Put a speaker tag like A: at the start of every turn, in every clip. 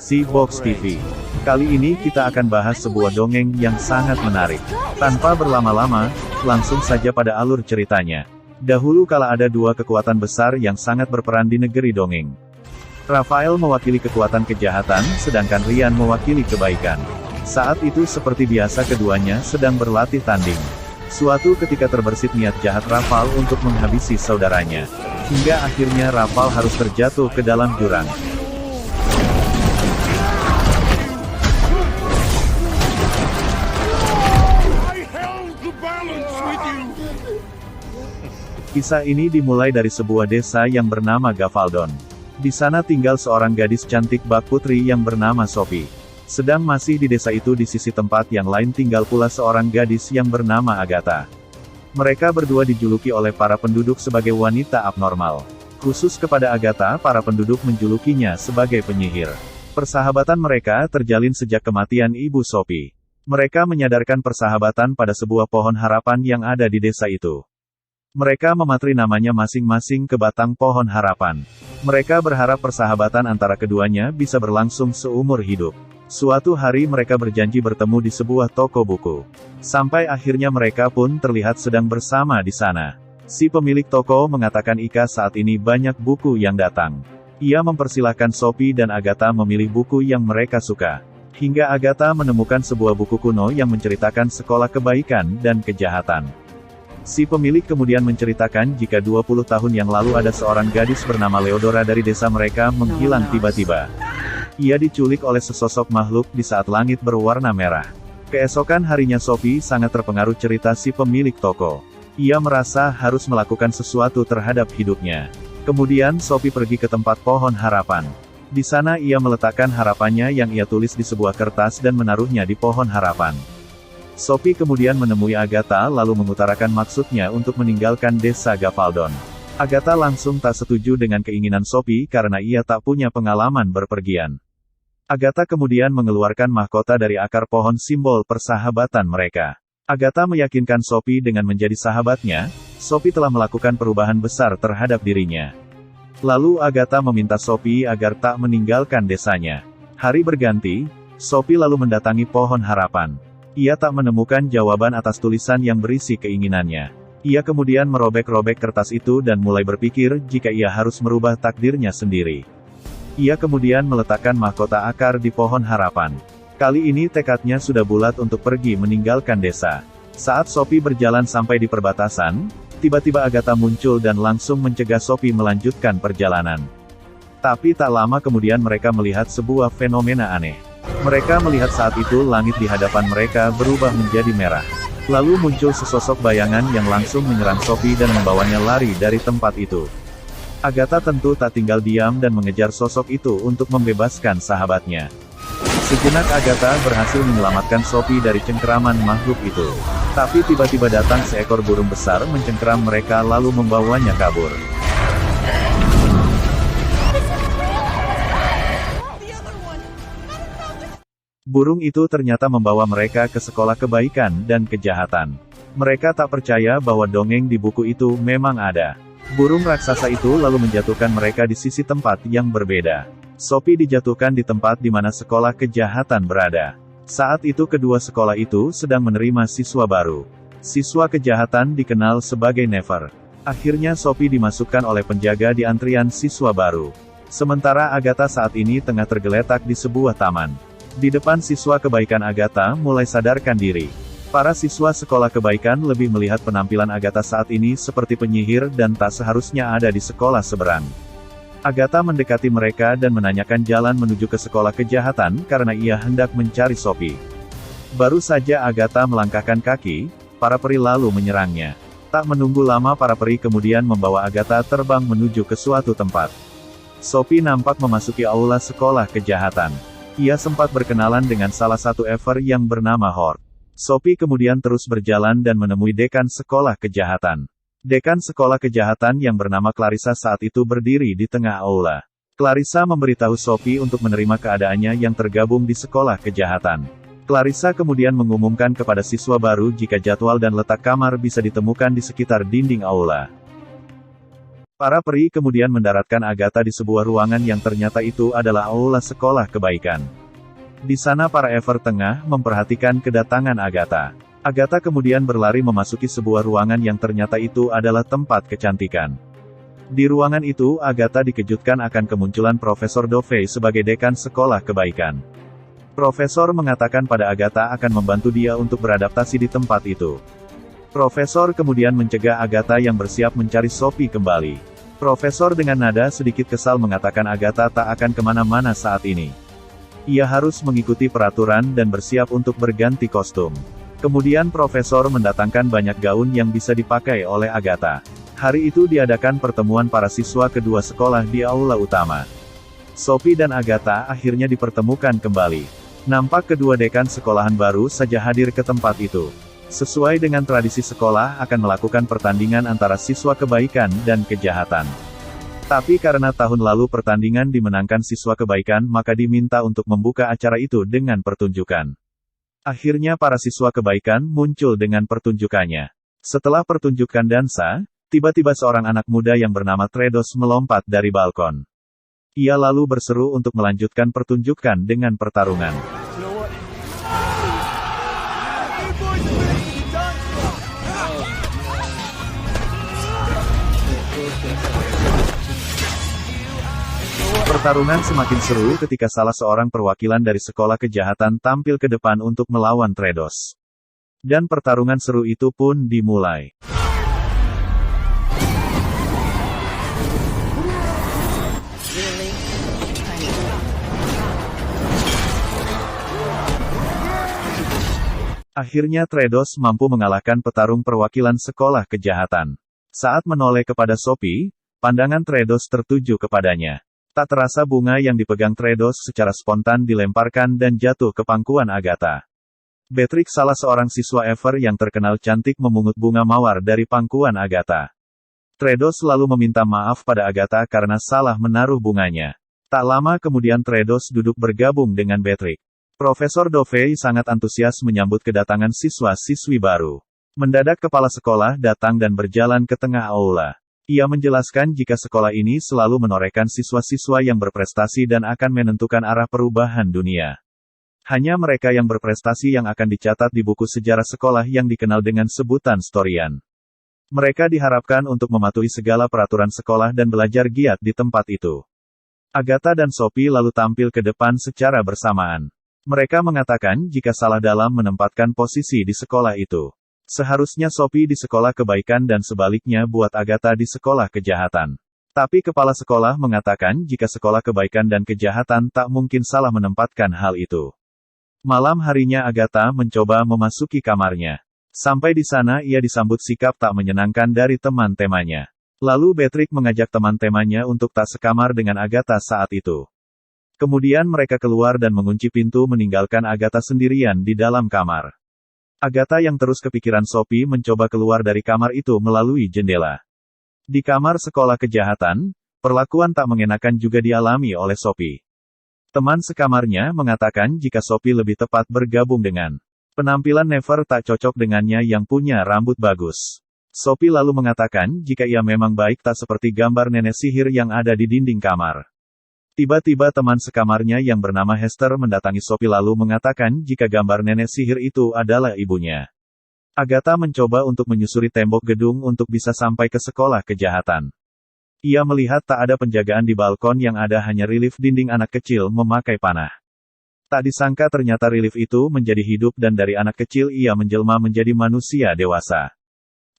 A: rekomendasi Box TV. Kali ini kita akan bahas sebuah dongeng yang sangat menarik. Tanpa berlama-lama, langsung saja pada alur ceritanya. Dahulu kala ada dua kekuatan besar yang sangat berperan di negeri dongeng. Raphael mewakili kekuatan kejahatan, sedangkan Ryan mewakili kebaikan. Saat itu seperti biasa keduanya sedang berlatih tanding. Suatu ketika terbersit niat jahat Raphael untuk menghabisi saudaranya. Hingga akhirnya Raphael harus terjatuh ke dalam jurang. Kisah ini dimulai dari sebuah desa yang bernama Gavaldon. Di sana tinggal seorang gadis cantik bak putri yang bernama Sophie. Sedang masih di desa itu di sisi tempat yang lain tinggal pula seorang gadis yang bernama Agatha. Mereka berdua dijuluki oleh para penduduk sebagai wanita abnormal. Khusus kepada Agatha, para penduduk menjulukinya sebagai penyihir. Persahabatan mereka terjalin sejak kematian ibu Sophie. Mereka menyadarkan persahabatan pada sebuah pohon harapan yang ada di desa itu. Mereka mematri namanya masing-masing ke batang pohon harapan. Mereka berharap persahabatan antara keduanya bisa berlangsung seumur hidup. Suatu hari mereka berjanji bertemu di sebuah toko buku. Sampai akhirnya mereka pun terlihat sedang bersama di sana. Si pemilik toko mengatakan Ika saat ini banyak buku yang datang. Ia mempersilahkan Sophie dan Agatha memilih buku yang mereka suka. Hingga Agatha menemukan sebuah buku kuno yang menceritakan sekolah kebaikan dan kejahatan. Si pemilik kemudian menceritakan jika 20 tahun yang lalu ada seorang gadis bernama Leodora dari desa mereka menghilang tiba-tiba. Ia diculik oleh sesosok makhluk di saat langit berwarna merah. Keesokan harinya Sophie sangat terpengaruh cerita si pemilik toko. Ia merasa harus melakukan sesuatu terhadap hidupnya. Kemudian Sophie pergi ke tempat pohon harapan. Di sana ia meletakkan harapannya yang ia tulis di sebuah kertas dan menaruhnya di pohon harapan. Sophie kemudian menemui Agatha lalu mengutarakan maksudnya untuk meninggalkan desa Gavaldon. Agatha langsung tak setuju dengan keinginan Sophie karena ia tak punya pengalaman berpergian. Agatha kemudian mengeluarkan mahkota dari akar pohon simbol persahabatan mereka. Agatha meyakinkan Sophie dengan menjadi sahabatnya, Sophie telah melakukan perubahan besar terhadap dirinya. Lalu Agatha meminta Sophie agar tak meninggalkan desanya. Hari berganti, Sophie lalu mendatangi pohon harapan. Ia tak menemukan jawaban atas tulisan yang berisi keinginannya. Ia kemudian merobek-robek kertas itu dan mulai berpikir jika ia harus merubah takdirnya sendiri. Ia kemudian meletakkan mahkota akar di pohon harapan. Kali ini tekadnya sudah bulat untuk pergi meninggalkan desa. Saat Sophie berjalan sampai di perbatasan, tiba-tiba Agatha muncul dan langsung mencegah Sophie melanjutkan perjalanan. Tapi tak lama kemudian mereka melihat sebuah fenomena aneh. Mereka melihat saat itu langit di hadapan mereka berubah menjadi merah. Lalu muncul sesosok bayangan yang langsung menyerang Sophie dan membawanya lari dari tempat itu. Agatha tentu tak tinggal diam dan mengejar sosok itu untuk membebaskan sahabatnya. Sejenak Agatha berhasil menyelamatkan Sophie dari cengkeraman makhluk itu. Tapi tiba-tiba datang seekor burung besar mencengkeram mereka lalu membawanya kabur. Burung itu ternyata membawa mereka ke sekolah kebaikan dan kejahatan. Mereka tak percaya bahwa dongeng di buku itu memang ada. Burung raksasa itu lalu menjatuhkan mereka di sisi tempat yang berbeda. Sophie dijatuhkan di tempat di mana sekolah kejahatan berada. Saat itu kedua sekolah itu sedang menerima siswa baru. Siswa kejahatan dikenal sebagai Never. Akhirnya Sophie dimasukkan oleh penjaga di antrian siswa baru. Sementara Agatha saat ini tengah tergeletak di sebuah taman. Di depan siswa kebaikan Agatha mulai sadarkan diri. Para siswa sekolah kebaikan lebih melihat penampilan Agatha saat ini seperti penyihir dan tak seharusnya ada di sekolah seberang. Agatha mendekati mereka dan menanyakan jalan menuju ke sekolah kejahatan karena ia hendak mencari Sophie. Baru saja Agatha melangkahkan kaki, para peri lalu menyerangnya. Tak menunggu lama para peri kemudian membawa Agatha terbang menuju ke suatu tempat. Sophie nampak memasuki aula sekolah kejahatan. Ia sempat berkenalan dengan salah satu Ever yang bernama Hort. Sophie kemudian terus berjalan dan menemui dekan sekolah kejahatan. Dekan sekolah kejahatan yang bernama Clarissa saat itu berdiri di tengah aula. Clarissa memberitahu Sophie untuk menerima keadaannya yang tergabung di sekolah kejahatan. Clarissa kemudian mengumumkan kepada siswa baru jika jadwal dan letak kamar bisa ditemukan di sekitar dinding aula. Para peri kemudian mendaratkan Agatha di sebuah ruangan yang ternyata itu adalah aula sekolah kebaikan. Di sana para Ever tengah memperhatikan kedatangan Agatha. Agatha kemudian berlari memasuki sebuah ruangan yang ternyata itu adalah tempat kecantikan. Di ruangan itu Agatha dikejutkan akan kemunculan Profesor Dovey sebagai dekan sekolah kebaikan. Profesor mengatakan pada Agatha akan membantu dia untuk beradaptasi di tempat itu. Profesor kemudian mencegah Agatha yang bersiap mencari Sophie kembali. Profesor dengan nada sedikit kesal mengatakan Agatha tak akan kemana-mana saat ini. Ia harus mengikuti peraturan dan bersiap untuk berganti kostum. Kemudian Profesor mendatangkan banyak gaun yang bisa dipakai oleh Agatha. Hari itu diadakan pertemuan para siswa kedua sekolah di aula utama. Sophie dan Agatha akhirnya dipertemukan kembali. Nampak kedua dekan sekolahan baru saja hadir ke tempat itu. Sesuai dengan tradisi sekolah akan melakukan pertandingan antara siswa kebaikan dan kejahatan. Tapi karena tahun lalu pertandingan dimenangkan siswa kebaikan maka diminta untuk membuka acara itu dengan pertunjukan. Akhirnya para siswa kebaikan muncul dengan pertunjukannya. Setelah pertunjukan dansa, tiba-tiba seorang anak muda yang bernama Tredos melompat dari balkon. Ia lalu berseru untuk melanjutkan pertunjukan dengan pertarungan. Pertarungan semakin seru ketika salah seorang perwakilan dari sekolah kejahatan tampil ke depan untuk melawan Tredos. Dan pertarungan seru itu pun dimulai. Akhirnya Tredos mampu mengalahkan petarung perwakilan sekolah kejahatan. Saat menoleh kepada Sophie, pandangan Tredos tertuju kepadanya. Tak terasa bunga yang dipegang Tredos secara spontan dilemparkan dan jatuh ke pangkuan Agatha. Beatrix salah seorang siswa Ever yang terkenal cantik memungut bunga mawar dari pangkuan Agatha. Tredos lalu meminta maaf pada Agatha karena salah menaruh bunganya. Tak lama kemudian Tredos duduk bergabung dengan Beatrix. Profesor Dovey sangat antusias menyambut kedatangan siswa-siswi baru. Mendadak kepala sekolah datang dan berjalan ke tengah aula. Ia menjelaskan jika sekolah ini selalu menorehkan siswa-siswa yang berprestasi dan akan menentukan arah perubahan dunia. Hanya mereka yang berprestasi yang akan dicatat di buku sejarah sekolah yang dikenal dengan sebutan Storian. Mereka diharapkan untuk mematuhi segala peraturan sekolah dan belajar giat di tempat itu. Agatha dan Sophie lalu tampil ke depan secara bersamaan. Mereka mengatakan jika salah dalam menempatkan posisi di sekolah itu. Seharusnya Sophie di sekolah kebaikan dan sebaliknya buat Agatha di sekolah kejahatan. Tapi kepala sekolah mengatakan jika sekolah kebaikan dan kejahatan tak mungkin salah menempatkan hal itu. Malam harinya Agatha mencoba memasuki kamarnya. Sampai di sana ia disambut sikap tak menyenangkan dari teman-temannya. Lalu Beatrix mengajak teman-temannya untuk tak sekamar dengan Agatha saat itu. Kemudian mereka keluar dan mengunci pintu meninggalkan Agatha sendirian di dalam kamar. Agatha yang terus kepikiran Sophie mencoba keluar dari kamar itu melalui jendela. Di kamar sekolah kejahatan, perlakuan tak mengenakan juga dialami oleh Sophie. Teman sekamarnya mengatakan jika Sophie lebih tepat bergabung dengan penampilan Never tak cocok dengannya yang punya rambut bagus. Sophie lalu mengatakan jika ia memang baik tak seperti gambar nenek sihir yang ada di dinding kamar. Tiba-tiba teman sekamarnya yang bernama Hester mendatangi Sophie lalu mengatakan jika gambar nenek sihir itu adalah ibunya. Agatha mencoba untuk menyusuri tembok gedung untuk bisa sampai ke sekolah kejahatan. Ia melihat tak ada penjagaan di balkon yang ada hanya relief dinding anak kecil memakai panah. Tak disangka ternyata relief itu menjadi hidup dan dari anak kecil ia menjelma menjadi manusia dewasa.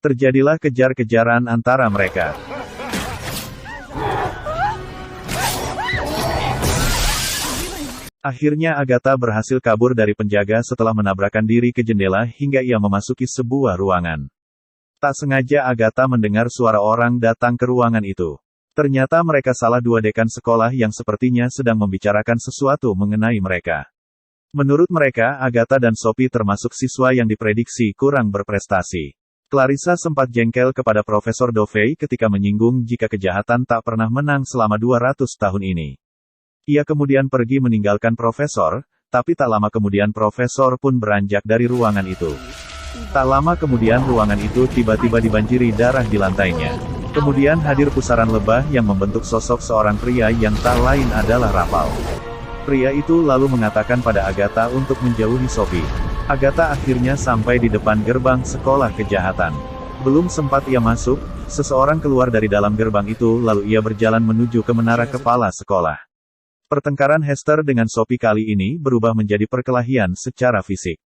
A: Terjadilah kejar-kejaran antara mereka. Akhirnya Agatha berhasil kabur dari penjaga setelah menabrakkan diri ke jendela hingga ia memasuki sebuah ruangan. Tak sengaja Agatha mendengar suara orang datang ke ruangan itu. Ternyata mereka salah dua dekan sekolah yang sepertinya sedang membicarakan sesuatu mengenai mereka. Menurut mereka, Agatha dan Sophie termasuk siswa yang diprediksi kurang berprestasi. Clarissa sempat jengkel kepada Profesor Dovey ketika menyinggung jika kejahatan tak pernah menang selama 200 tahun ini. Ia kemudian pergi meninggalkan Profesor, tapi tak lama kemudian Profesor pun beranjak dari ruangan itu. Tak lama kemudian ruangan itu tiba-tiba dibanjiri darah di lantainya. Kemudian hadir pusaran lebah yang membentuk sosok seorang pria yang tak lain adalah Rafal. Pria itu lalu mengatakan pada Agatha untuk menjauhi Sophie. Agatha akhirnya sampai di depan gerbang sekolah kejahatan. Belum sempat ia masuk, seseorang keluar dari dalam gerbang itu lalu ia berjalan menuju ke menara kepala sekolah. Pertengkaran Hester dengan Sophie kali ini berubah menjadi perkelahian secara fisik.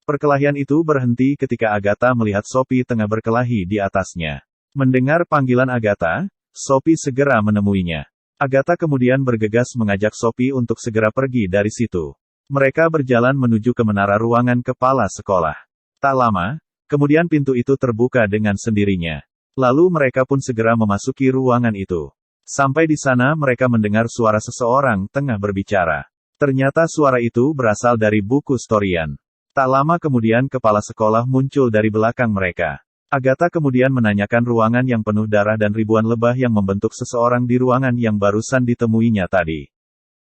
A: Perkelahian itu berhenti ketika Agatha melihat Sophie tengah berkelahi di atasnya. Mendengar panggilan Agatha, Sophie segera menemuinya. Agatha kemudian bergegas mengajak Sophie untuk segera pergi dari situ. Mereka berjalan menuju ke menara ruangan kepala sekolah. Tak lama, kemudian pintu itu terbuka dengan sendirinya. Lalu mereka pun segera memasuki ruangan itu. Sampai di sana mereka mendengar suara seseorang tengah berbicara. Ternyata suara itu berasal dari buku Storian. Tak lama kemudian kepala sekolah muncul dari belakang mereka. Agatha kemudian menanyakan ruangan yang penuh darah dan ribuan lebah yang membentuk seseorang di ruangan yang barusan ditemuinya tadi.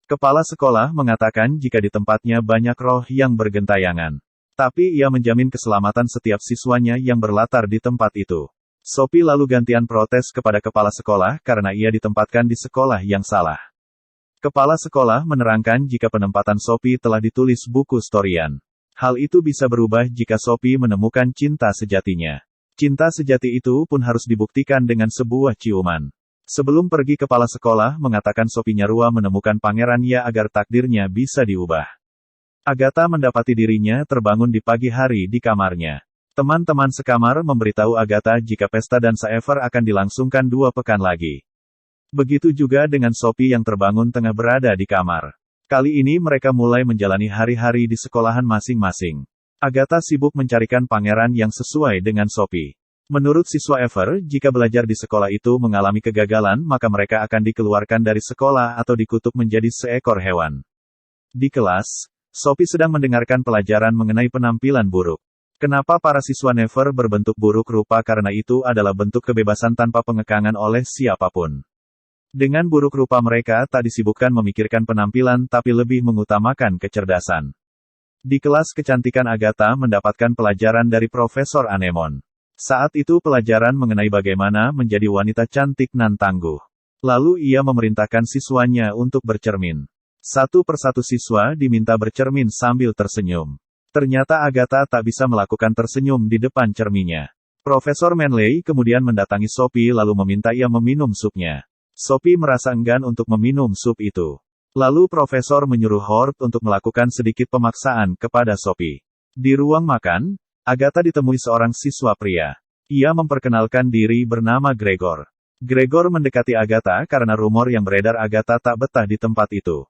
A: Kepala sekolah mengatakan jika di tempatnya banyak roh yang bergentayangan. Tapi ia menjamin keselamatan setiap siswanya yang berlatar di tempat itu. Sophie lalu gantian protes kepada kepala sekolah karena ia ditempatkan di sekolah yang salah. Kepala sekolah menerangkan jika penempatan Sophie telah ditulis buku Storian. Hal itu bisa berubah jika Sophie menemukan cinta sejatinya. Cinta sejati itu pun harus dibuktikan dengan sebuah ciuman. Sebelum pergi kepala sekolah mengatakan Sophie Nyarua menemukan pangeran Ya agar takdirnya bisa diubah. Agatha mendapati dirinya terbangun di pagi hari di kamarnya. Teman-teman sekamar memberitahu Agatha jika pesta dansa Ever akan dilangsungkan 2 pekan lagi. Begitu juga dengan Sophie yang terbangun tengah berada di kamar. Kali ini mereka mulai menjalani hari-hari di sekolahan masing-masing. Agatha sibuk mencarikan pangeran yang sesuai dengan Sophie. Menurut siswa Ever, jika belajar di sekolah itu mengalami kegagalan maka mereka akan dikeluarkan dari sekolah atau dikutuk menjadi seekor hewan. Di kelas, Sophie sedang mendengarkan pelajaran mengenai penampilan buruk. Kenapa para siswa Never berbentuk buruk rupa karena itu adalah bentuk kebebasan tanpa pengekangan oleh siapapun. Dengan buruk rupa mereka tak disibukkan memikirkan penampilan tapi lebih mengutamakan kecerdasan. Di kelas kecantikan Agatha mendapatkan pelajaran dari Profesor Anemon. Saat itu pelajaran mengenai bagaimana menjadi wanita cantik nan tangguh. Lalu ia memerintahkan siswanya untuk bercermin. Satu persatu siswa diminta bercermin sambil tersenyum. Ternyata Agatha tak bisa melakukan tersenyum di depan cerminnya. Profesor Manley kemudian mendatangi Sophie lalu meminta ia meminum supnya. Sophie merasa enggan untuk meminum sup itu. Lalu profesor menyuruh Hort untuk melakukan sedikit pemaksaan kepada Sophie. Di ruang makan, Agatha ditemui seorang siswa pria. Ia memperkenalkan diri bernama Gregor. Gregor mendekati Agatha karena rumor yang beredar Agatha tak betah di tempat itu.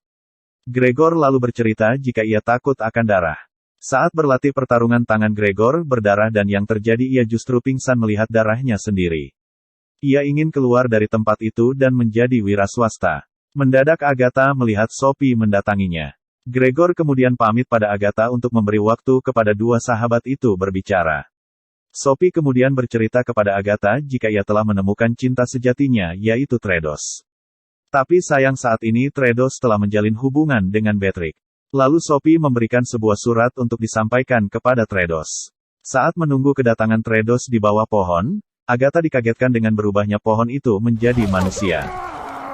A: Gregor lalu bercerita jika ia takut akan darah. Saat berlatih pertarungan tangan Gregor berdarah dan yang terjadi ia justru pingsan melihat darahnya sendiri. Ia ingin keluar dari tempat itu dan menjadi wiraswasta. Mendadak Agatha melihat Sophie mendatanginya. Gregor kemudian pamit pada Agatha untuk memberi waktu kepada 2 sahabat itu berbicara. Sophie kemudian bercerita kepada Agatha jika ia telah menemukan cinta sejatinya yaitu Tredos. Tapi sayang saat ini Tredos telah menjalin hubungan dengan Beatrix. Lalu Sophie memberikan sebuah surat untuk disampaikan kepada Tredos. Saat menunggu kedatangan Tredos di bawah pohon, Agatha dikagetkan dengan berubahnya pohon itu menjadi manusia.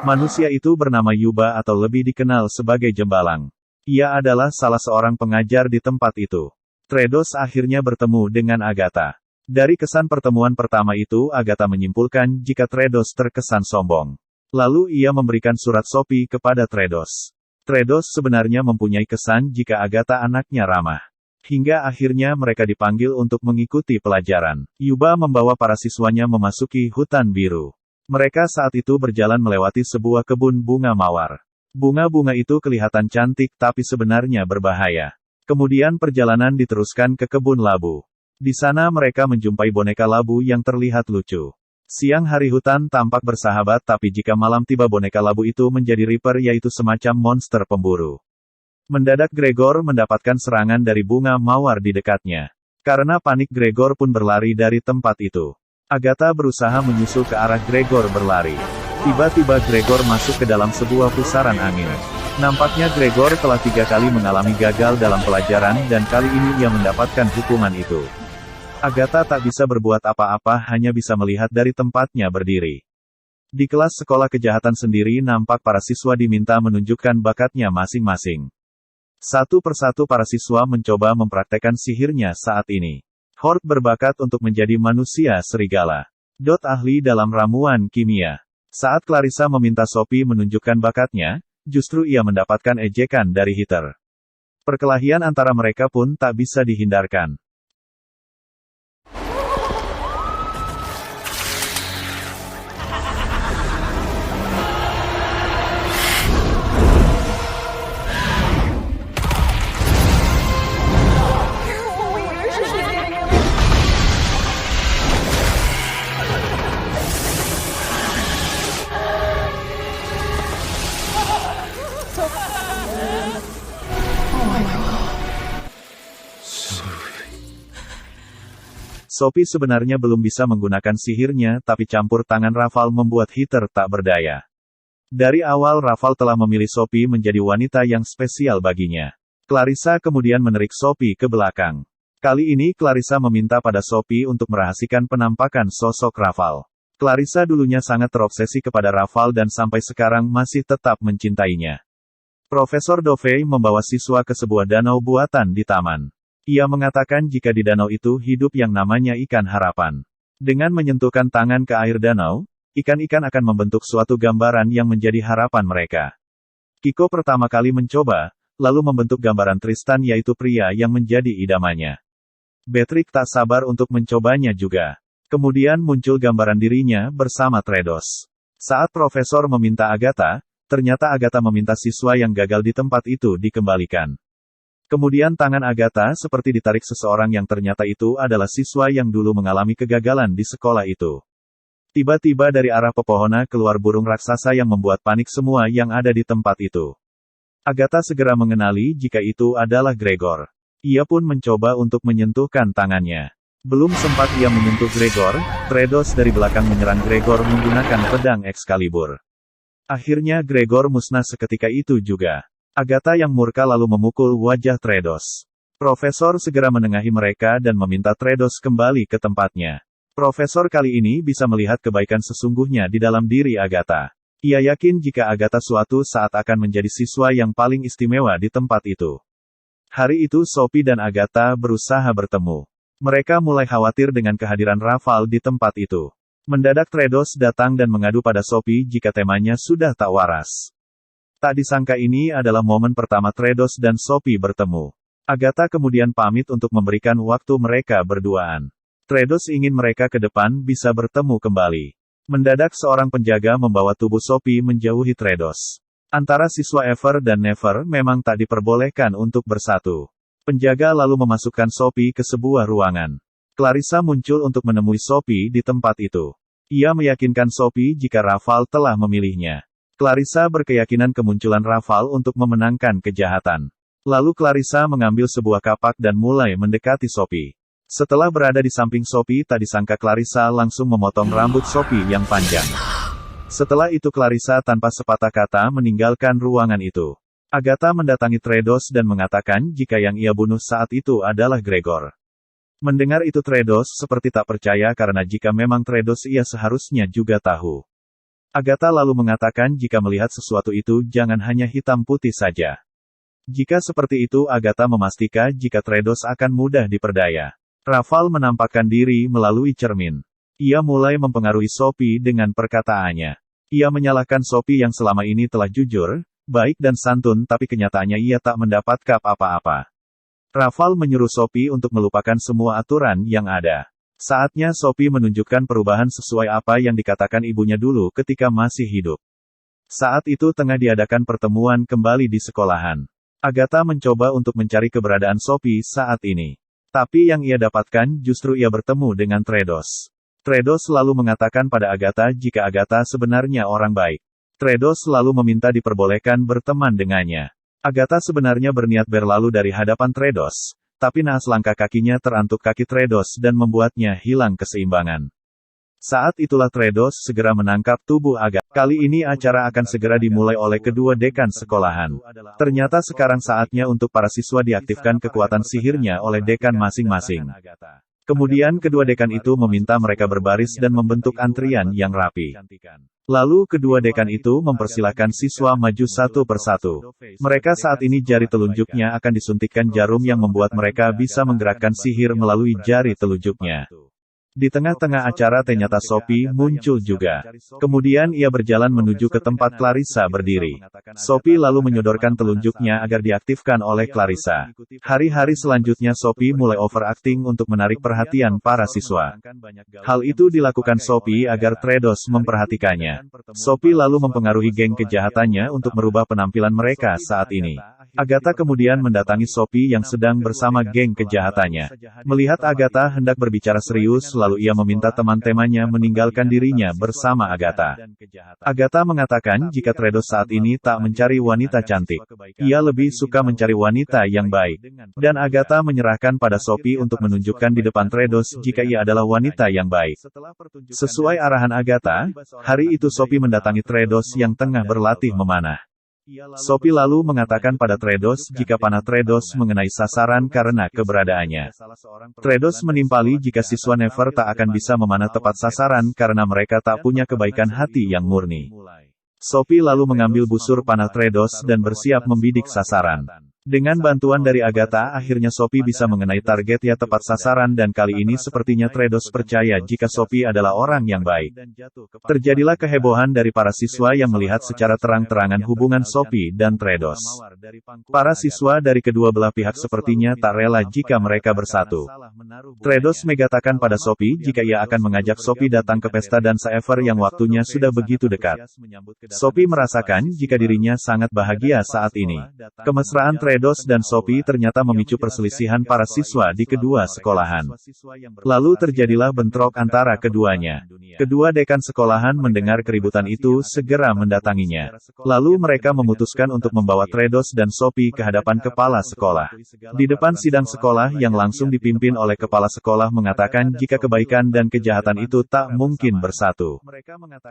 A: Manusia itu bernama Yuba atau lebih dikenal sebagai Jembalang. Ia adalah salah seorang pengajar di tempat itu. Tredos akhirnya bertemu dengan Agatha. Dari kesan pertemuan pertama itu Agatha menyimpulkan jika Tredos terkesan sombong. Lalu ia memberikan surat Sophie kepada Tredos. Tredos sebenarnya mempunyai kesan jika Agatha anaknya ramah. Hingga akhirnya mereka dipanggil untuk mengikuti pelajaran. Yuba membawa para siswanya memasuki hutan biru. Mereka saat itu berjalan melewati sebuah kebun bunga mawar. Bunga-bunga itu kelihatan cantik tapi sebenarnya berbahaya. Kemudian perjalanan diteruskan ke kebun labu. Di sana mereka menjumpai boneka labu yang terlihat lucu. Siang hari hutan tampak bersahabat tapi jika malam tiba boneka labu itu menjadi Reaper yaitu semacam monster pemburu. Mendadak Gregor mendapatkan serangan dari bunga mawar di dekatnya. Karena panik Gregor pun berlari dari tempat itu. Agatha berusaha menyusul ke arah Gregor berlari. Tiba-tiba Gregor masuk ke dalam sebuah pusaran angin. Nampaknya Gregor telah 3 kali mengalami gagal dalam pelajaran dan kali ini ia mendapatkan hukuman itu. Agatha tak bisa berbuat apa-apa, hanya bisa melihat dari tempatnya berdiri. Di kelas sekolah kejahatan sendiri nampak para siswa diminta menunjukkan bakatnya masing-masing. Satu persatu para siswa mencoba mempraktekkan sihirnya saat ini. Hort berbakat untuk menjadi manusia serigala. Dot ahli dalam ramuan kimia. Saat Clarissa meminta Sophie menunjukkan bakatnya, justru ia mendapatkan ejekan dari Heather. Perkelahian antara mereka pun tak bisa dihindarkan. Sophie sebenarnya belum bisa menggunakan sihirnya, tapi campur tangan Raval membuat Heather tak berdaya. Dari awal Raval telah memilih Sophie menjadi wanita yang spesial baginya. Clarissa kemudian menarik Sophie ke belakang. Kali ini Clarissa meminta pada Sophie untuk merahasiakan penampakan sosok Raval. Clarissa dulunya sangat terobsesi kepada Raval dan sampai sekarang masih tetap mencintainya. Profesor Dovey membawa siswa ke sebuah danau buatan di taman. Ia mengatakan jika di danau itu hidup yang namanya ikan harapan. Dengan menyentuhkan tangan ke air danau, ikan-ikan akan membentuk suatu gambaran yang menjadi harapan mereka. Kiko pertama kali mencoba, lalu membentuk gambaran Tristan yaitu pria yang menjadi idamannya. Beatrix tak sabar untuk mencobanya juga. Kemudian muncul gambaran dirinya bersama Tredos. Saat profesor meminta Agatha, ternyata Agatha meminta siswa yang gagal di tempat itu dikembalikan. Kemudian tangan Agatha seperti ditarik seseorang yang ternyata itu adalah siswa yang dulu mengalami kegagalan di sekolah itu. Tiba-tiba dari arah pepohonan keluar burung raksasa yang membuat panik semua yang ada di tempat itu. Agatha segera mengenali jika itu adalah Gregor. Ia pun mencoba untuk menyentuhkan tangannya. Belum sempat ia menyentuh Gregor, Tredos dari belakang menyerang Gregor menggunakan pedang Excalibur. Akhirnya Gregor musnah seketika itu juga. Agatha yang murka lalu memukul wajah Tredos. Profesor segera menengahi mereka dan meminta Tredos kembali ke tempatnya. Profesor kali ini bisa melihat kebaikan sesungguhnya di dalam diri Agatha. Ia yakin jika Agatha suatu saat akan menjadi siswa yang paling istimewa di tempat itu. Hari itu Sophie dan Agatha berusaha bertemu. Mereka mulai khawatir dengan kehadiran Raval di tempat itu. Mendadak Tredos datang dan mengadu pada Sophie jika temanya sudah tak waras. Tak disangka ini adalah momen pertama Tredos dan Sophie bertemu. Agatha kemudian pamit untuk memberikan waktu mereka berduaan. Tredos ingin mereka ke depan bisa bertemu kembali. Mendadak seorang penjaga membawa tubuh Sophie menjauhi Tredos. Antara siswa Ever dan Never memang tak diperbolehkan untuk bersatu. Penjaga lalu memasukkan Sophie ke sebuah ruangan. Clarissa muncul untuk menemui Sophie di tempat itu. Ia meyakinkan Sophie jika Raval telah memilihnya. Clarissa berkeyakinan kemunculan Raval untuk memenangkan kejahatan. Lalu Clarissa mengambil sebuah kapak dan mulai mendekati Sophie. Setelah berada di samping Sophie, tak disangka Clarissa langsung memotong rambut Sophie yang panjang. Setelah itu Clarissa tanpa sepatah kata meninggalkan ruangan itu. Agatha mendatangi Tredos dan mengatakan jika yang ia bunuh saat itu adalah Gregor. Mendengar itu Tredos seperti tak percaya karena jika memang Tredos ia seharusnya juga tahu. Agatha lalu mengatakan jika melihat sesuatu itu jangan hanya hitam putih saja. Jika seperti itu Agatha memastikan jika Tredos akan mudah diperdaya. Raval menampakkan diri melalui cermin. Ia mulai mempengaruhi Sophie dengan perkataannya. Ia menyalahkan Sophie yang selama ini telah jujur, baik dan santun tapi kenyataannya ia tak mendapatkan apa-apa. Raval menyuruh Sophie untuk melupakan semua aturan yang ada. Saatnya Sophie menunjukkan perubahan sesuai apa yang dikatakan ibunya dulu ketika masih hidup. Saat itu tengah diadakan pertemuan kembali di sekolahan. Agatha mencoba untuk mencari keberadaan Sophie saat ini. Tapi yang ia dapatkan justru ia bertemu dengan Tredos. Tredos lalu mengatakan pada Agatha jika Agatha sebenarnya orang baik. Tredos lalu meminta diperbolehkan berteman dengannya. Agatha sebenarnya berniat berlalu dari hadapan Tredos. Tapi naas langkah kakinya terantuk kaki Tredos dan membuatnya hilang keseimbangan. Saat itulah Tredos segera menangkap tubuh Agatha. Kali ini acara akan segera dimulai oleh kedua dekan sekolahan. Ternyata sekarang saatnya untuk para siswa diaktifkan kekuatan sihirnya oleh dekan masing-masing. Kemudian kedua dekan itu meminta mereka berbaris dan membentuk antrian yang rapi. Lalu kedua dekan itu mempersilahkan siswa maju satu persatu. Mereka saat ini jari telunjuknya akan disuntikkan jarum yang membuat mereka bisa menggerakkan sihir melalui jari telunjuknya. Di tengah-tengah acara ternyata Sophie muncul juga. Kemudian ia berjalan menuju ke tempat Clarissa berdiri. Sophie lalu menyodorkan telunjuknya agar diaktifkan oleh Clarissa. Hari-hari selanjutnya Sophie mulai overacting untuk menarik perhatian para siswa. Hal itu dilakukan Sophie agar Tredos memperhatikannya. Sophie lalu mempengaruhi geng kejahatannya untuk merubah penampilan mereka saat ini. Agatha kemudian mendatangi Sophie yang sedang bersama geng kejahatannya. Melihat Agatha hendak berbicara serius, lalu ia meminta teman-temannya meninggalkan dirinya bersama Agatha. Agatha mengatakan jika Tredos saat ini tak mencari wanita cantik. Ia lebih suka mencari wanita yang baik. Dan Agatha menyerahkan pada Sophie untuk menunjukkan di depan Tredos jika ia adalah wanita yang baik. Sesuai arahan Agatha, hari itu Sophie mendatangi Tredos yang tengah berlatih memanah. Sophie lalu mengatakan pada Tredos jika panah Tredos mengenai sasaran karena keberadaannya. Tredos menimpali jika siswa Never tak akan bisa memanah tepat sasaran karena mereka tak punya kebaikan hati yang murni. Sophie lalu mengambil busur panah Tredos dan bersiap membidik sasaran. Dengan bantuan dari Agatha, akhirnya Sophie bisa mengenai targetnya tepat sasaran dan kali ini sepertinya Tredos percaya jika Sophie adalah orang yang baik. Terjadilah kehebohan dari para siswa yang melihat secara terang-terangan hubungan Sophie dan Tredos. Para siswa dari kedua belah pihak sepertinya tak rela jika mereka bersatu. Tredos mengatakan pada Sophie jika ia akan mengajak Sophie datang ke pesta dansa Ever yang waktunya sudah begitu dekat. Sophie merasakan jika dirinya sangat bahagia saat ini. Kemesraan Tredos dan Sophie ternyata memicu perselisihan para siswa di kedua sekolahan. Lalu terjadilah bentrok antara keduanya. Kedua dekan sekolahan mendengar keributan itu segera mendatanginya. Lalu mereka memutuskan untuk membawa Tredos dan Sophie ke hadapan kepala sekolah. Di depan sidang sekolah yang langsung dipimpin oleh kepala sekolah mengatakan jika kebaikan dan kejahatan itu tak mungkin bersatu.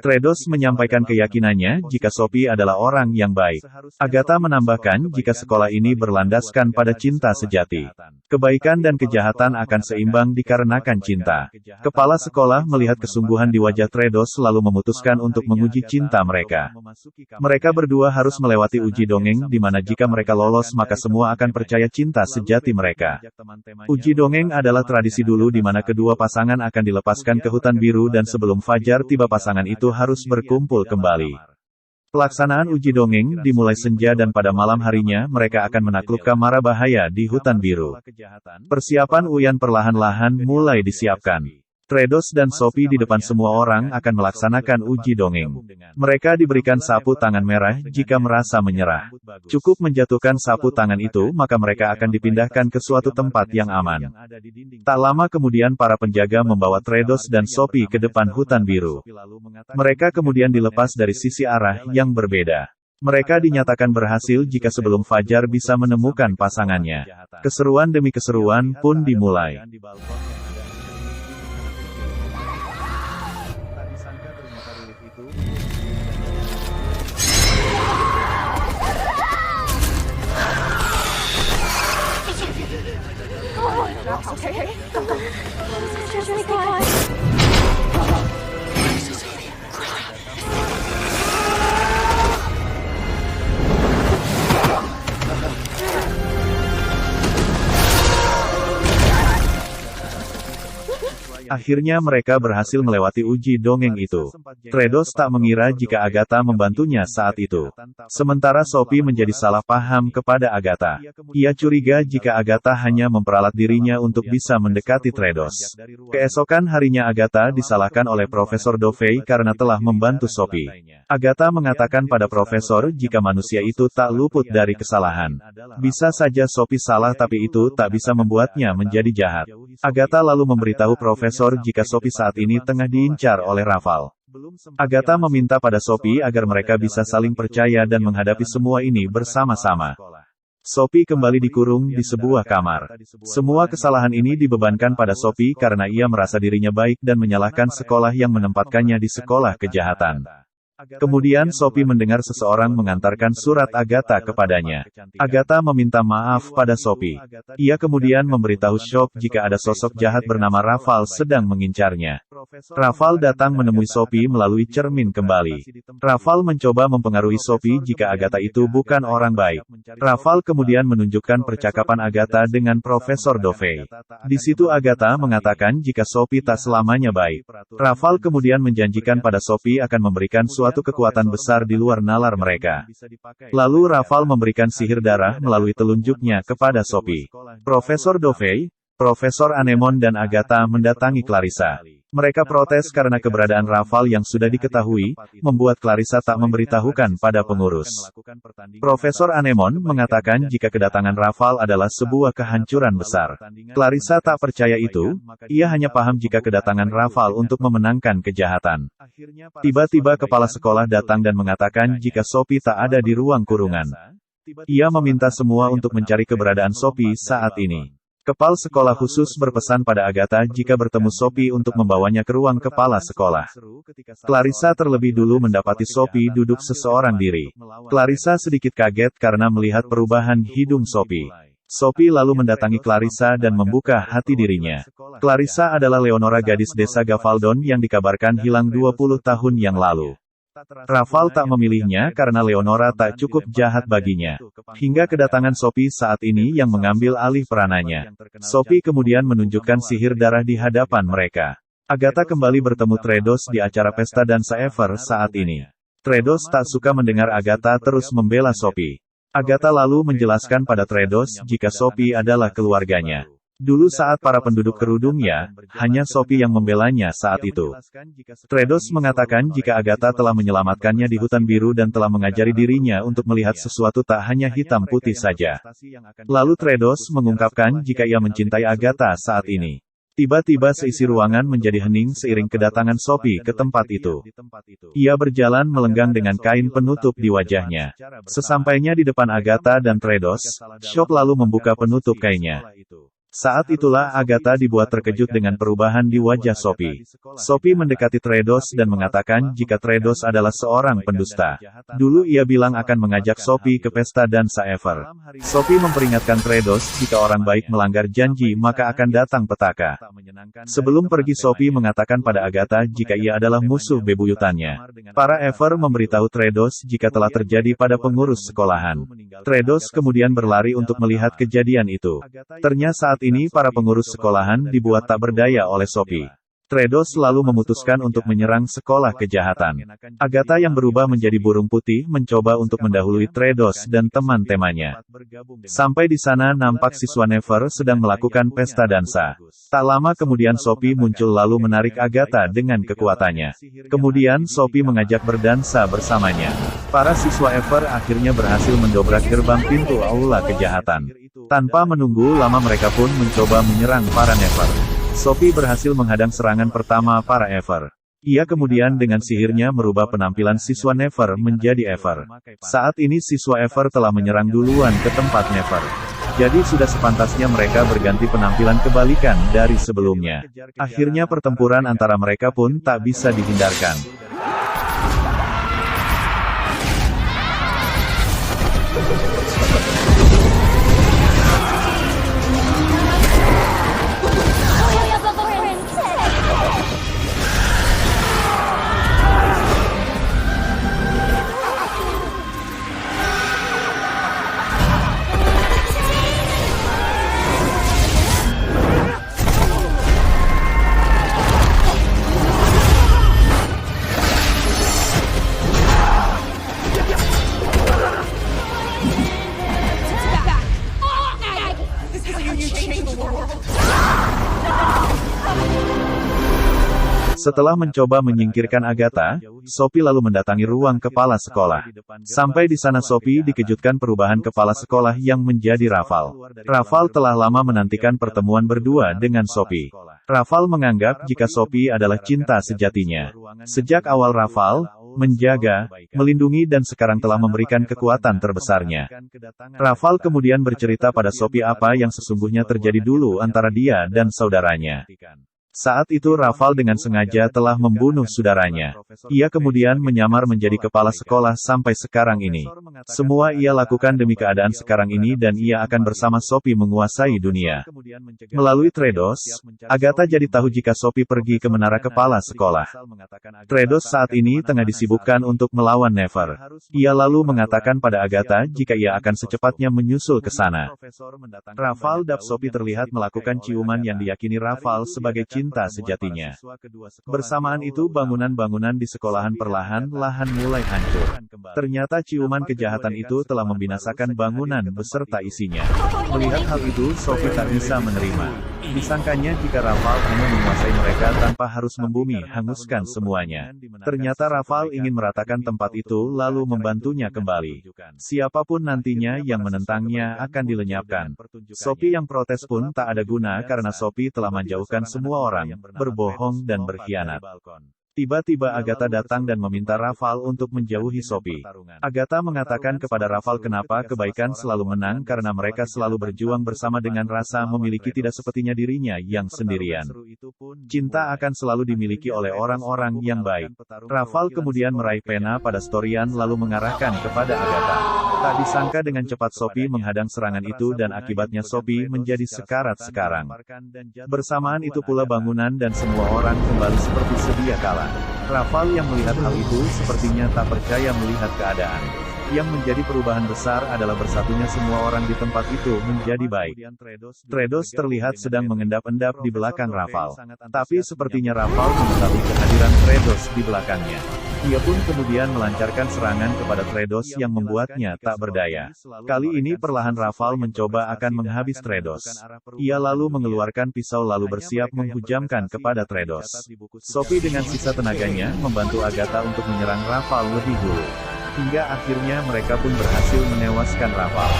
A: Tredos menyampaikan keyakinannya jika Sophie adalah orang yang baik. Agatha menambahkan jika sekolah ini berlandaskan pada cinta sejati. Kebaikan dan kejahatan akan seimbang dikarenakan cinta. Kepala sekolah melihat kesungguhan di wajah Tredos lalu memutuskan untuk menguji cinta mereka. Mereka berdua harus melewati uji dongeng di mana jika mereka lolos maka semua akan percaya cinta sejati mereka. Uji dongeng adalah tradisi dulu di mana kedua pasangan akan dilepaskan ke hutan biru dan sebelum fajar tiba pasangan itu harus berkumpul kembali. Pelaksanaan uji dongeng dimulai senja dan pada malam harinya mereka akan menaklukkan mara bahaya di hutan biru. Persiapan Uyan perlahan-lahan mulai disiapkan. Tredos dan Sophie di depan semua orang akan melaksanakan uji dongeng. Mereka diberikan sapu tangan merah jika merasa menyerah. Cukup menjatuhkan sapu tangan itu maka mereka akan dipindahkan ke suatu tempat yang aman. Tak lama kemudian para penjaga membawa Tredos dan Sophie ke depan hutan biru. Mereka kemudian dilepas dari sisi arah yang berbeda. Mereka dinyatakan berhasil jika sebelum fajar bisa menemukan pasangannya. Keseruan demi keseruan pun dimulai.
B: Okay. Just really good.
A: Akhirnya mereka berhasil melewati uji dongeng itu. Tredos tak mengira jika Agatha membantunya saat itu. Sementara Sophie menjadi salah paham kepada Agatha. Ia curiga jika Agatha hanya memperalat dirinya untuk bisa mendekati Tredos. Keesokan harinya Agatha disalahkan oleh Profesor Dovey karena telah membantu Sophie. Agatha mengatakan pada Profesor jika manusia itu tak luput dari kesalahan. Bisa saja Sophie salah tapi itu tak bisa membuatnya menjadi jahat. Agatha lalu memberitahu Profesor jika Sophie saat ini tengah diincar oleh Raval. Agatha meminta pada Sophie agar mereka bisa saling percaya dan menghadapi semua ini bersama-sama. Sophie kembali dikurung di sebuah kamar. Semua kesalahan ini dibebankan pada Sophie karena ia merasa dirinya baik dan menyalahkan sekolah yang menempatkannya di sekolah kejahatan. Kemudian Sophie mendengar seseorang mengantarkan surat Agatha kepadanya. Agatha meminta maaf pada Sophie. Ia kemudian memberitahu Shock jika ada sosok jahat bernama Raval sedang mengincarnya. Raval datang menemui Sophie melalui cermin kembali. Raval mencoba mempengaruhi Sophie jika Agatha itu bukan orang baik. Raval kemudian menunjukkan percakapan Agatha dengan Profesor Dovey. Di situ Agatha mengatakan jika Sophie tak selamanya baik. Raval kemudian menjanjikan pada Sophie akan memberikan suatu kekuatan besar di luar nalar mereka. Lalu Raval memberikan sihir darah melalui telunjuknya kepada Sophie. Profesor Dovey, Profesor Anemone dan Agatha mendatangi Clarissa. Mereka protes karena keberadaan Raval yang sudah diketahui, membuat Clarissa tak memberitahukan pada pengurus. Profesor Anemone mengatakan jika kedatangan Raval adalah sebuah kehancuran besar. Clarissa tak percaya itu, ia hanya paham jika kedatangan Raval untuk memenangkan kejahatan. Tiba-tiba kepala sekolah datang dan mengatakan jika Sophie tak ada di ruang kurungan. Ia meminta semua untuk mencari keberadaan Sophie saat ini. Kepala sekolah khusus berpesan pada Agatha jika bertemu Sophie untuk membawanya ke ruang kepala sekolah. Clarissa terlebih dulu mendapati Sophie duduk seseorang diri. Clarissa sedikit kaget karena melihat perubahan hidung Sophie. Sophie lalu mendatangi Clarissa dan membuka hati dirinya. Clarissa adalah Leonora, gadis desa Gavaldon yang dikabarkan hilang 20 tahun yang lalu. Raval tak memilihnya karena Leonora tak cukup jahat baginya. Hingga kedatangan Sophie saat ini yang mengambil alih peranannya. Sophie kemudian menunjukkan sihir darah di hadapan mereka. Agatha kembali bertemu Tredos di acara pesta dansa Ever saat ini. Tredos tak suka mendengar Agatha terus membela Sophie. Agatha lalu menjelaskan pada Tredos jika Sophie adalah keluarganya. Dulu saat para penduduk kerudungnya, hanya Sophie yang membelanya saat itu. Tredos mengatakan jika Agatha telah menyelamatkannya di hutan biru dan telah mengajari dirinya untuk melihat sesuatu tak hanya hitam putih saja. Lalu Tredos mengungkapkan jika ia mencintai Agatha saat ini. Tiba-tiba seisi ruangan menjadi hening seiring kedatangan Sophie ke tempat itu. Ia berjalan melenggang dengan kain penutup di wajahnya. Sesampainya di depan Agatha dan Tredos, Shock lalu membuka penutup kainnya. Saat itulah Agatha dibuat terkejut dengan perubahan di wajah Sophie. Sophie mendekati Tredos dan mengatakan jika Tredos adalah seorang pendusta. Dulu ia bilang akan mengajak Sophie ke pesta dansa Ever. Sophie memperingatkan Tredos jika orang baik melanggar janji maka akan datang petaka. Sebelum pergi Sophie mengatakan pada Agatha jika ia adalah musuh bebuyutannya. Para Ever memberitahu Tredos jika telah terjadi pada pengurus sekolahan. Tredos kemudian berlari untuk melihat kejadian itu. Ternyata saat ini para pengurus sekolahan dibuat tak berdaya oleh Sophie. Tredos lalu memutuskan untuk menyerang sekolah kejahatan. Agatha yang berubah menjadi burung putih mencoba untuk mendahului Tredos dan teman-temannya. Sampai di sana nampak siswa Never sedang melakukan pesta dansa. Tak lama kemudian Sophie muncul lalu menarik Agatha dengan kekuatannya. Kemudian Sophie mengajak berdansa bersamanya. Para siswa Ever akhirnya berhasil mendobrak gerbang pintu aula kejahatan. Tanpa menunggu lama mereka pun mencoba menyerang para Never. Sophie berhasil menghadang serangan pertama para Ever. Ia kemudian dengan sihirnya merubah penampilan siswa Never menjadi Ever. Saat ini siswa Ever telah menyerang duluan ke tempat Never. Jadi sudah sepantasnya mereka berganti penampilan kebalikan dari sebelumnya. Akhirnya pertempuran antara mereka pun tak bisa dihindarkan. Setelah mencoba menyingkirkan Agatha, Sophie lalu mendatangi ruang kepala sekolah. Sampai di sana Sophie dikejutkan perubahan kepala sekolah yang menjadi Raval. Raval telah lama menantikan pertemuan berdua dengan Sophie. Raval menganggap jika Sophie adalah cinta sejatinya. Sejak awal Raval, menjaga, melindungi dan sekarang telah memberikan kekuatan terbesarnya. Rafal kemudian bercerita pada Sophie apa yang sesungguhnya terjadi dulu antara dia dan saudaranya. Saat itu Rafal dengan sengaja telah membunuh saudaranya. Ia kemudian menyamar menjadi kepala sekolah sampai sekarang ini. Semua ia lakukan demi keadaan sekarang ini dan ia akan bersama Sophie menguasai dunia. Melalui Tredos, Agatha jadi tahu jika Sophie pergi ke menara kepala sekolah. Tredos saat ini tengah disibukkan untuk melawan Never. Ia lalu mengatakan pada Agatha jika ia akan secepatnya menyusul ke sana. Rafal dan Sophie terlihat melakukan ciuman yang diyakini Rafal sebagai cinta sejatinya. Bersamaan itu bangunan-bangunan di sekolahan perlahan-lahan mulai hancur. Ternyata ciuman kejahatan itu telah membinasakan bangunan beserta isinya. Melihat hal itu, Sophie tak bisa menerima. Disangkanya jika Rafal hanya menguasai mereka tanpa harus membumi hanguskan semuanya. Ternyata Rafal ingin meratakan tempat itu lalu membantunya kembali. Siapapun nantinya yang menentangnya akan dilenyapkan. Sophie yang protes pun tak ada guna karena Sophie telah menjauhkan semua orang, berbohong dan berkhianat. Tiba-tiba Agatha datang dan meminta Rafal untuk menjauhi Sophie. Agatha mengatakan kepada Rafal kenapa kebaikan selalu menang karena mereka selalu berjuang bersama dengan rasa memiliki tidak sepertinya dirinya yang sendirian. Cinta akan selalu dimiliki oleh orang-orang yang baik. Rafal kemudian meraih pena pada Storian lalu mengarahkan kepada Agatha. Tak disangka dengan cepat Sophie menghadang serangan itu dan akibatnya Sophie menjadi sekarat sekarang. Bersamaan itu pula bangunan dan semua orang kembali seperti sedia kala. Rafal yang melihat hal itu sepertinya tak percaya melihat keadaan. Yang menjadi perubahan besar adalah bersatunya semua orang di tempat itu menjadi baik. Tredos terlihat sedang mengendap-endap di belakang Rafal. Tapi sepertinya Rafal mengetahui kehadiran Tredos di belakangnya. Ia pun kemudian melancarkan serangan kepada Tredos yang membuatnya tak berdaya. Kali ini perlahan Rafal mencoba akan menghabis Tredos. Ia lalu mengeluarkan pisau lalu bersiap menghujamkan kepada Tredos. Sophie dengan sisa tenaganya membantu Agatha untuk menyerang Rafal lebih dulu. Hingga akhirnya mereka pun berhasil menewaskan Rafal.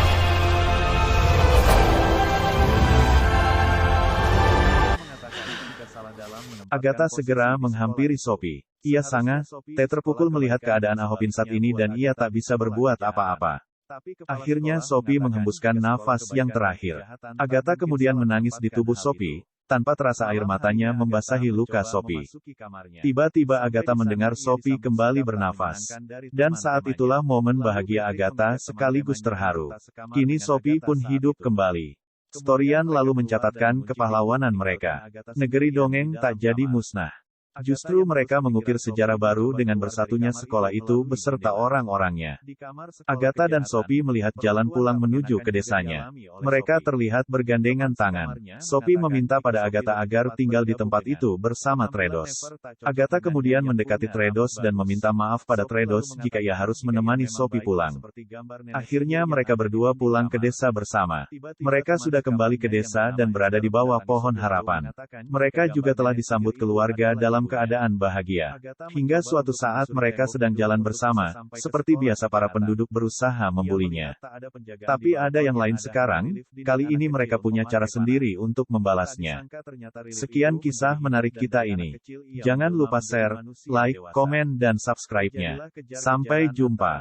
A: Agatha segera menghampiri Sophie. Ia sangat terpukul melihat keadaan Ahopin saat ini dan ia tak bisa berbuat apa-apa. Akhirnya Sophie menghembuskan nafas yang terakhir. Agatha kemudian menangis di tubuh Sophie. Tanpa terasa air matanya membasahi luka Sophie. Tiba-tiba Agatha mendengar Sophie kembali bernafas. Dan saat itulah momen bahagia Agatha sekaligus terharu. Kini Sophie pun hidup kembali. Storian lalu mencatatkan kepahlawanan mereka. Negeri dongeng tak jadi musnah. Justru mereka mengukir sejarah baru dengan bersatunya sekolah itu beserta orang-orangnya. Agatha dan Sophie melihat jalan pulang menuju ke desanya. Mereka terlihat bergandengan tangan. Sophie meminta pada Agatha agar tinggal di tempat itu bersama Tredos. Agatha kemudian mendekati Tredos dan meminta maaf pada Tredos jika ia harus menemani Sophie pulang. Akhirnya mereka berdua pulang ke desa bersama. Mereka sudah kembali ke desa dan berada di bawah pohon harapan. Mereka juga telah disambut keluarga dalam keadaan bahagia. Hingga suatu saat mereka sedang jalan bersama, seperti biasa para penduduk berusaha membulinya. Tapi ada yang lain sekarang, kali ini mereka punya cara sendiri untuk membalasnya. Sekian kisah menarik kita ini. Jangan lupa share, like, komen dan subscribe-nya. Sampai jumpa.